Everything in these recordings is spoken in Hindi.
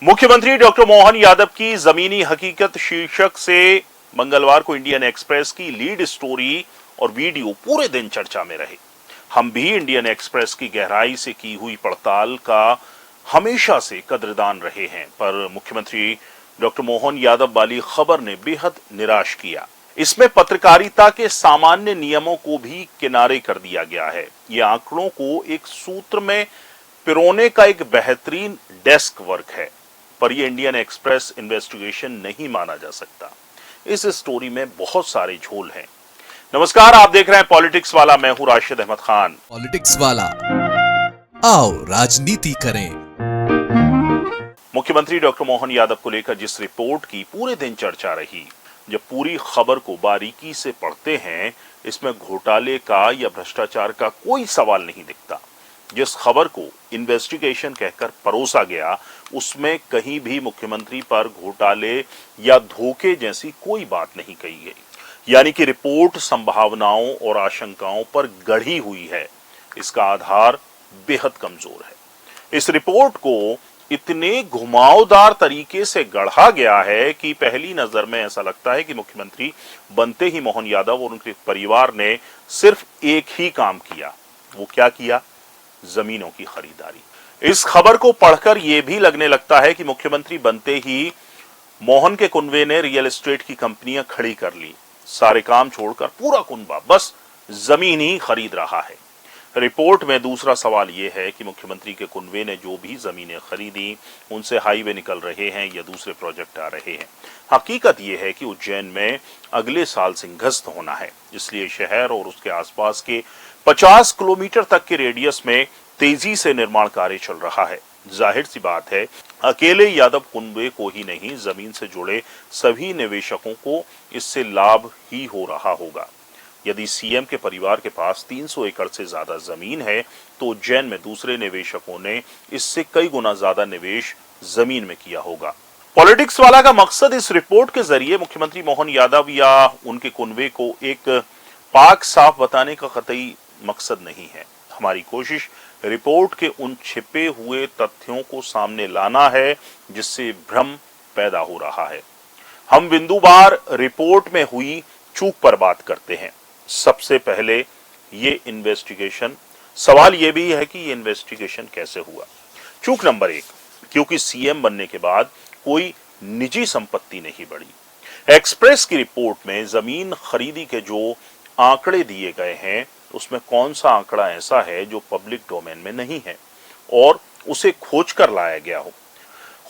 मुख्यमंत्री डॉक्टर मोहन यादव की जमीनी हकीकत शीर्षक से मंगलवार को इंडियन एक्सप्रेस की लीड स्टोरी और वीडियो पूरे दिन चर्चा में रहे। हम भी इंडियन एक्सप्रेस की गहराई से की हुई पड़ताल का हमेशा से कद्रदान रहे हैं, पर मुख्यमंत्री डॉक्टर मोहन यादव वाली खबर ने बेहद निराश किया। इसमें पत्रकारिता के सामान्य नियमों को भी किनारे कर दिया गया है। ये आंकड़ों को एक सूत्र में पिरोने का एक बेहतरीन डेस्क वर्क है, पर यह इंडियन एक्सप्रेस इन्वेस्टिगेशन नहीं माना जा सकता। इस स्टोरी में बहुत सारे झोल हैं। नमस्कार, आप देख रहे हैं पॉलिटिक्स वाला। मैं हूं राशिद अहमद खान। पॉलिटिक्स वाला, आओ राजनीति करें। मुख्यमंत्री डॉक्टर मोहन यादव को लेकर जिस रिपोर्ट की पूरे दिन चर्चा रही, जब पूरी खबर को बारीकी से पढ़ते हैं, इसमें घोटाले का या भ्रष्टाचार का कोई सवाल नहीं दिखता। जिस खबर को इन्वेस्टिगेशन कहकर परोसा गया, उसमें कहीं भी मुख्यमंत्री पर घोटाले या धोखे जैसी कोई बात नहीं कही गई। यानी कि रिपोर्ट संभावनाओं और आशंकाओं पर गढ़ी हुई है। इसका आधार बेहद कमजोर है। इस रिपोर्ट को इतने घुमावदार तरीके से गढ़ा गया है कि पहली नजर में ऐसा लगता है कि मुख्यमंत्री बनते ही मोहन यादव और उनके परिवार ने सिर्फ एक ही काम किया। वो क्या किया? जमीनों की खरीदारी। इस खबर को पढ़कर यह भी लगने लगता है कि मुख्यमंत्री बनते ही मोहन के कुनबे ने रियल एस्टेट की कंपनियां खड़ी कर ली। सारे काम छोड़कर पूरा कुनबा बस जमीन ही खरीद रहा है। रिपोर्ट में दूसरा सवाल यह है कि मुख्यमंत्री के कुनबे ने जो भी जमीनें खरीदी, उनसे हाईवे निकल रहे हैं या दूसरे प्रोजेक्ट आ रहे हैं। हकीकत यह है कि उज्जैन में अगले साल सिंहस्थ होना है, इसलिए शहर और उसके आसपास के 50 किलोमीटर तक के रेडियस में तेजी से निर्माण कार्य चल रहा है। जाहिर सी बात है, अकेले यादव कुनबे को ही नहीं, जमीन से जुड़े सभी निवेशकों को इससे लाभ ही हो रहा होगा। यदि सीएम के परिवार के पास 300 एकड़ से ज्यादा जमीन है, तो उज्जैन में दूसरे निवेशकों ने इससे कई गुना ज्यादा निवेश जमीन में किया होगा। पॉलिटिक्स वाला का मकसद इस रिपोर्ट के जरिए मुख्यमंत्री मोहन यादव या उनके कुनबे को एक पाक साफ बताने का कतई मकसद नहीं है। हमारी कोशिश रिपोर्ट के उन छिपे हुए तथ्यों को सामने लाना है जिससे भ्रम पैदा हो रहा है। हम बिंदुवार रिपोर्ट में हुई चूक पर बात करते हैं। सबसे पहले ये इन्वेस्टिगेशन, सवाल यह भी है कि ये इन्वेस्टिगेशन कैसे हुआ। चूक नंबर 1, क्योंकि सीएम बनने के बाद कोई निजी संपत्ति नहीं बढ़ी। एक्सप्रेस की रिपोर्ट में जमीन खरीदी के जो आंकड़े दिए गए हैं, उसमें कौन सा आंकड़ा ऐसा है जो पब्लिक डोमेन में नहीं है और उसे खोज कर लाया गया हो।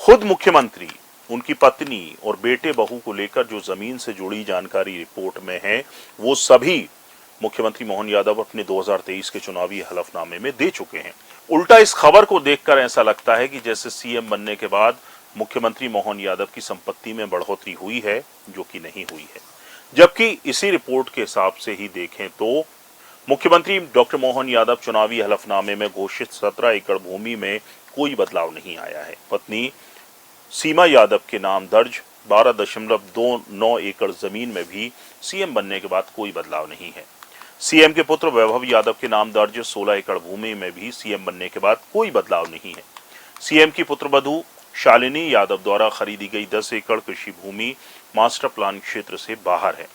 खुद मुख्यमंत्री, उनकी पत्नी और बेटे बहू को लेकर जो जमीन से जुड़ी जानकारी रिपोर्ट में है, वो सभी मुख्यमंत्री मोहन यादव अपने 2023 के चुनावी हलफनामे में दे चुके हैं। उल्टा इस खबर को देखकर ऐसा लगता है कि जैसे सीएम बनने के बाद मुख्यमंत्री मोहन यादव की संपत्ति में बढ़ोतरी हुई है, जो कि नहीं हुई है। जबकि इसी रिपोर्ट के हिसाब से ही देखें तो मुख्यमंत्री डॉक्टर मोहन यादव चुनावी हलफनामे में घोषित 17 एकड़ भूमि में कोई बदलाव नहीं आया है। पत्नी सीमा यादव के नाम दर्ज 12.29 एकड़ जमीन में भी सीएम बनने के बाद कोई बदलाव नहीं है। सीएम के पुत्र वैभव यादव के नाम दर्ज 16 एकड़ भूमि में भी सीएम बनने के बाद कोई बदलाव नहीं है। सीएम की पुत्रवधू शालिनी यादव द्वारा खरीदी गई 10 एकड़ कृषि भूमि मास्टर प्लान क्षेत्र से बाहर है।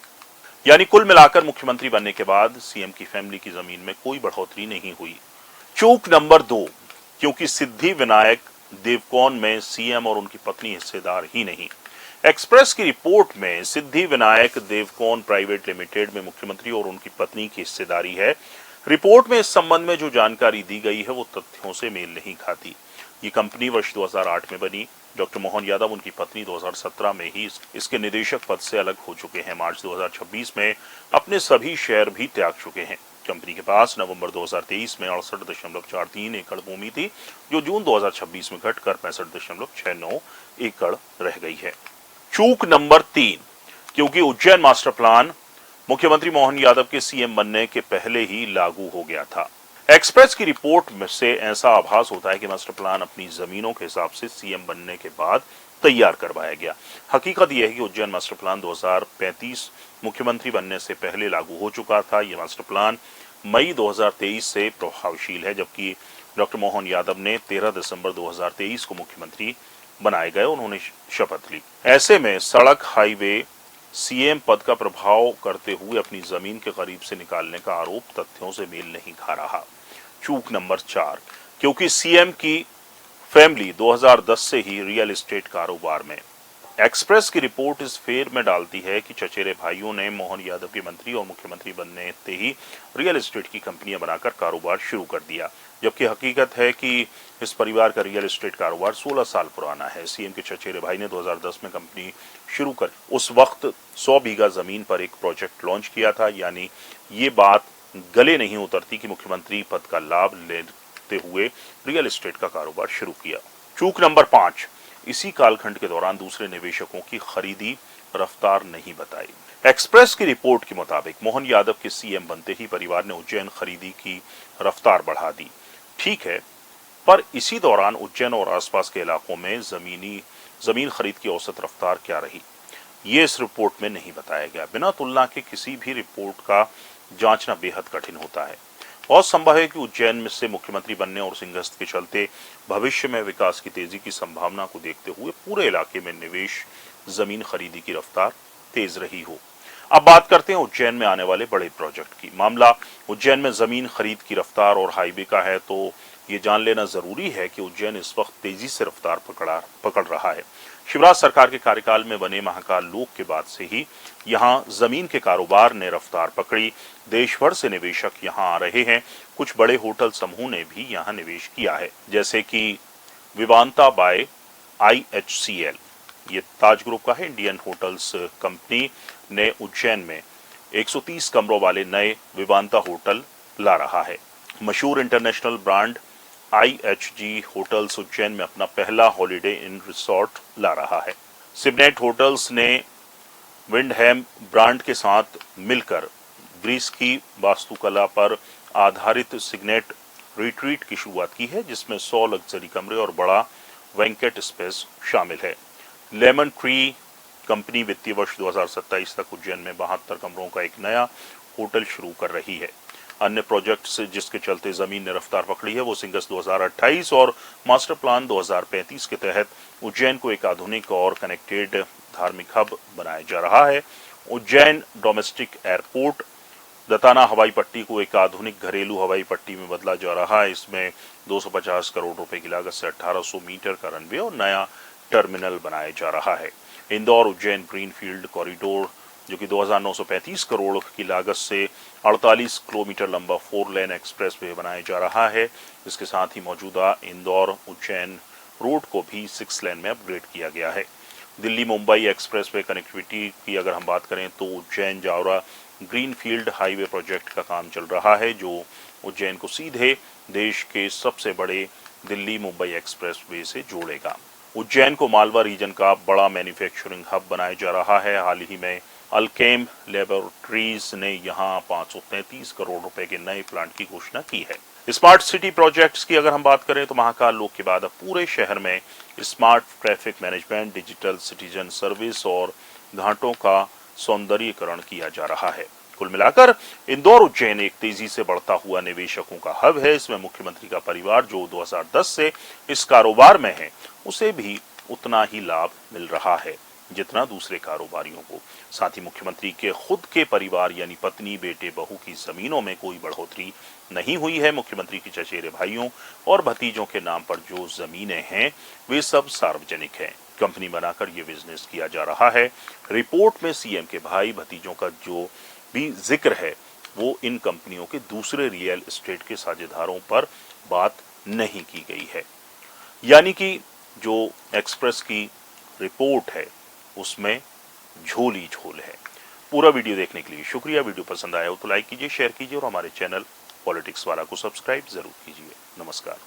यानी कुल मिलाकर मुख्यमंत्री बनने के बाद सीएम की फैमिली की जमीन में कोई बढ़ोतरी नहीं हुई। चूक नंबर 2, क्योंकि सिद्धि विनायक देवकौन में सीएम और उनकी पत्नी हिस्सेदार ही नहीं। एक्सप्रेस की रिपोर्ट में सिद्धि विनायक देवकौन प्राइवेट लिमिटेड में मुख्यमंत्री और उनकी पत्नी की हिस्सेदारी है। रिपोर्ट में इस संबंध में जो जानकारी दी गई है, वो तथ्यों से मेल नहीं खाती। ये कंपनी वर्ष 2008 में बनी। डॉक्टर मोहन यादव, उनकी पत्नी 2017 में ही इसके निदेशक पद से अलग हो चुके हैं। मार्च 2026 में अपने सभी शेयर भी त्याग चुके हैं। कंपनी के पास नवंबर 2023 में 68.43 एकड़ भूमि थी, जो जून 2026 में घटकर 65.69 एकड़ रह गई है। चूक नंबर 3, क्योंकि उज्जैन मास्टर प्लान मुख्यमंत्री मोहन यादव के सीएम बनने के पहले ही लागू हो गया था। एक्सप्रेस की रिपोर्ट में से ऐसा आभास होता है कि मास्टर प्लान अपनी जमीनों के हिसाब से सीएम बनने के बाद तैयार करवाया गया। हकीकत यह है कि उज्जैन मास्टर प्लान 2035 मुख्यमंत्री बनने से पहले लागू हो चुका था। यह मास्टर प्लान मई 2023 से प्रभावशील है, जबकि डॉक्टर मोहन यादव ने 13 दिसंबर 2023 को मुख्यमंत्री बनाए गए, उन्होंने शपथ ली। ऐसे में सड़क हाईवे सीएम पद का प्रभाव करते हुए अपनी जमीन के करीब से निकालने का आरोप तथ्यों से मेल नहीं खा रहा। चूक नंबर 4, क्योंकि सीएम की फैमिली 2010 से ही रियल एस्टेट कारोबार में। एक्सप्रेस की रिपोर्ट इस फेर में डालती है कि चचेरे भाइयों ने मोहन यादव के मंत्री और मुख्यमंत्री बनने से ही रियल एस्टेट की कंपनियां बनाकर कारोबार शुरू कर दिया, जबकि हकीकत है कि इस परिवार का रियल एस्टेट कारोबार 16 साल पुराना है। सीएम के चचेरे भाई ने 2010 में कंपनी शुरू कर उस वक्त 100 बीघा जमीन पर एक प्रोजेक्ट लॉन्च किया था, यानी ये बात गले नहीं उतरती कि मुख्यमंत्री पद का लाभ लेते हुए रियल एस्टेट का कारोबार शुरू किया। चूक नंबर 5, इसी कालखंड के दौरान दूसरे निवेशकों की खरीदी रफ्तार नहीं बताई। एक्सप्रेस की रिपोर्ट के मुताबिक मोहन यादव के सीएम बनते ही परिवार ने उज्जैन खरीदी की रफ्तार बढ़ा दी। ठीक है, पर इसी दौरान उज्जैन और आसपास के इलाकों में जमीन खरीद की औसत रफ्तार क्या रही, ये इस रिपोर्ट में नहीं बताया गया। बिना तुलना के किसी भी रिपोर्ट का जांचना बेहद कठिन होता है। बहुत संभव है कि उज्जैन में से मुख्यमंत्री बनने और सिंहस्थ के चलते भविष्य में विकास की तेजी की संभावना को देखते हुए पूरे इलाके में निवेश जमीन खरीदी की रफ्तार तेज रही हो। अब बात करते हैं उज्जैन में आने वाले बड़े प्रोजेक्ट की। मामला उज्जैन में जमीन खरीद की रफ्तार और हाईवे का है, तो ये जान लेना जरूरी है कि उज्जैन इस वक्त तेजी से रफ्तार पकड़ रहा है। शिवराज सरकार के कार्यकाल में बने महाकाल लोक के बाद से ही यहां जमीन के कारोबार ने रफ्तार पकड़ी। देश भर से निवेशक यहां आ रहे हैं। कुछ बड़े होटल समूह ने भी यहां निवेश किया है, जैसे कि विवांता बाय IHCL, ये ताज ग्रुप का है। इंडियन होटल्स कंपनी ने उज्जैन में 130 कमरों वाले नए विवांता होटल ला रहा है। मशहूर international brand IHG hotels Ujjain में अपना पहला हॉलिडे इन रिसोर्ट ला रहा है। सिबनेट होटल्स ने विंडहैम ब्रांड के साथ मिलकर ग्रीस की वास्तुकला पर आधारित सिग्नेट रिट्रीट की शुरुआत की है, जिसमें 100 लग्जरी कमरे और बड़ा वेंकेट स्पेस शामिल है। लेमन ट्री कंपनी वित्तीय वर्ष 2027 तक उज्जैन में 72 कमरों का एक नया होटल शुरू कर रही है। अन्य प्रोजेक्ट्स जिसके चलते जमीन ने रफ्तार पकड़ी है वो सिंगस 2028 और मास्टर प्लान 2035 के तहत उज्जैन को एक आधुनिक और कनेक्टेड धार्मिक हब बनाया जा रहा है। उज्जैन डोमेस्टिक एयरपोर्ट दताना हवाई पट्टी को एक आधुनिक घरेलू हवाई पट्टी में बदला जा रहा है। इसमें 250 करोड़ रुपए की लागत से 1800 मीटर का रनवे और नया टर्मिनल बनाया जा रहा है। इंदौर उज्जैन ग्रीनफील्ड कॉरिडोर जो कि 2935 करोड़ की लागत से 48 किलोमीटर लंबा 4 लेन एक्सप्रेस वे बनाया जा रहा है। इसके साथ ही मौजूदा इंदौर उज्जैन रोड को भी 6 लेन में अपग्रेड किया गया है। Delhi Mumbai express way connectivity की अगर हम बात करें तो Ujjain Jaora greenfield highway project का काम चल रहा है, जो उज्जैन को सीधे देश के सबसे बड़े दिल्ली मुंबई एक्सप्रेस वे से जोड़ेगा। उज्जैन को मालवा रीजन का बड़ा मैन्युफैक्चरिंग हब बनाया जा रहा है। हाल ही में अल्केम लैबोरेटरीज ने यहां 533 करोड़ रुपए के नए प्लांट की घोषणा की है। स्मार्ट सिटी प्रोजेक्ट्स की अगर हम बात करें तो महाकाल लोक के बाद अब पूरे शहर में smart traffic management, digital citizen service और घाटों का सौंदर्यीकरण किया जा रहा है। कुल मिलाकर इंदौर उज्जैन एक तेजी से बढ़ता हुआ निवेशकों का हब है। इसमें मुख्यमंत्री का परिवार जो 2010 से इस कारोबार में है, उसे भी उतना ही लाभ मिल रहा है जितना दूसरे कारोबारियों को। साथ ही मुख्यमंत्री के खुद के परिवार यानी पत्नी, बेटे, बहू की जमीनों में कोई बढ़ोतरी नहीं हुई है। मुख्यमंत्री के चचेरे भाइयों और भतीजों के नाम पर जो जमीनें हैं वे सब सार्वजनिक हैं। कंपनी बनाकर ये बिजनेस किया जा रहा है। रिपोर्ट में सीएम के भाई भतीजों का जो भी जिक्र है वो इन कंपनियों के दूसरे रियल एस्टेट के साझेदारों पर बात नहीं की गई है। यानी कि जो एक्सप्रेस की रिपोर्ट है उसमें झोल ही झोल है। पूरा वीडियो देखने के लिए शुक्रिया। वीडियो पसंद आया हो तो लाइक कीजिए, शेयर कीजिए और हमारे चैनल पॉलिटिक्स वाला को सब्सक्राइब जरूर कीजिए। नमस्कार।